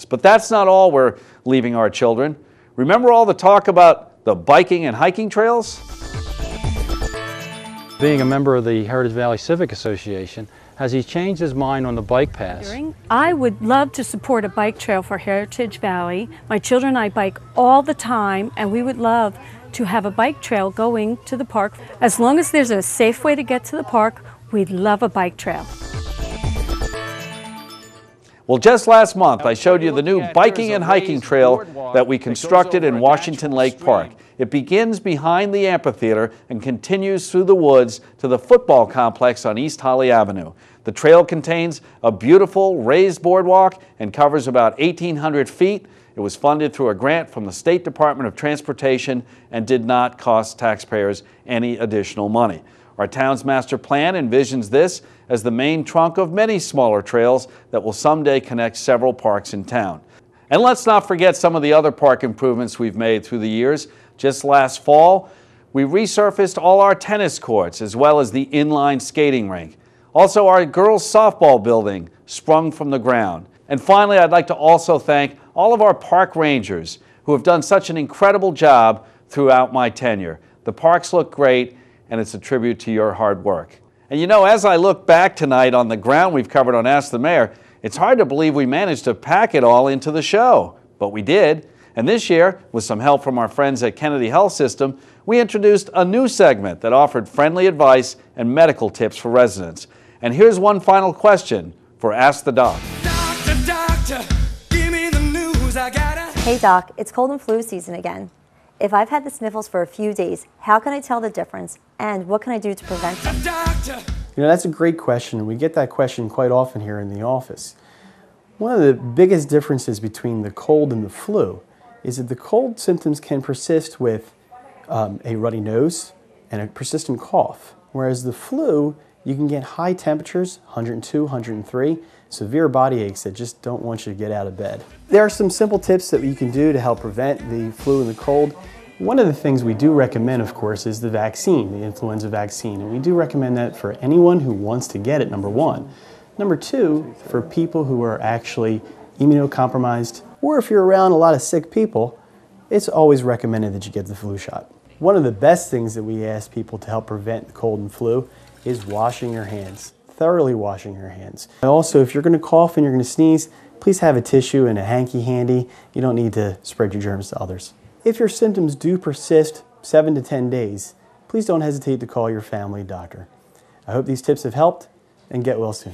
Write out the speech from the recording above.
But that's not all we're leaving our children. Remember all the talk about the biking and hiking trails? Being a member of the Heritage Valley Civic Association, has he changed his mind on the bike paths? I would love to support a bike trail for Heritage Valley. My children and I bike all the time, and we would love to have a bike trail going to the park. As long as there's a safe way to get to the park, we'd love a bike trail. Well, just last month, I showed you the new biking and hiking trail that we constructed in Washington Lake Park. It begins behind the amphitheater and continues through the woods to the football complex on East Holly Avenue. The trail contains a beautiful raised boardwalk and covers about 1,800 feet. It was funded through a grant from the State Department of Transportation and did not cost taxpayers any additional money. Our town's master plan envisions this as the main trunk of many smaller trails that will someday connect several parks in town. And let's not forget some of the other park improvements we've made through the years. Just last fall, we resurfaced all our tennis courts as well as the inline skating rink. Also, our girls' softball building sprung from the ground. And finally, I'd like to also thank all of our park rangers who have done such an incredible job throughout my tenure. The parks look great, and it's a tribute to your hard work. And you know, as I look back tonight on the ground we've covered on Ask the Mayor, it's hard to believe we managed to pack it all into the show. But we did. And this year, with some help from our friends at Kennedy Health System, we introduced a new segment that offered friendly advice and medical tips for residents. And here's one final question for Ask the Doc. Doctor, give me the news, I gotta... Hey Doc, it's cold and flu season again. If I've had the sniffles for a few days, how can I tell the difference? And what can I do to prevent them? You know, that's a great question, and we get that question quite often here in the office. One of the biggest differences between the cold and the flu is that the cold symptoms can persist with a runny nose and a persistent cough, whereas the flu, you can get high temperatures, 102, 103, severe body aches that just don't want you to get out of bed. There are some simple tips that you can do to help prevent the flu and the cold. One of the things we do recommend, of course, is the vaccine, the influenza vaccine, and we do recommend that for anyone who wants to get it, number one. Number two, for people who are actually immunocompromised, or if you're around a lot of sick people, it's always recommended that you get the flu shot. One of the best things that we ask people to help prevent cold and flu is washing your hands, thoroughly washing your hands. Also, if you're going to cough and you're going to sneeze, please have a tissue and a hanky handy. You don't need to spread your germs to others. If your symptoms do persist 7 to 10 days, please don't hesitate to call your family doctor. I hope these tips have helped, and get well soon.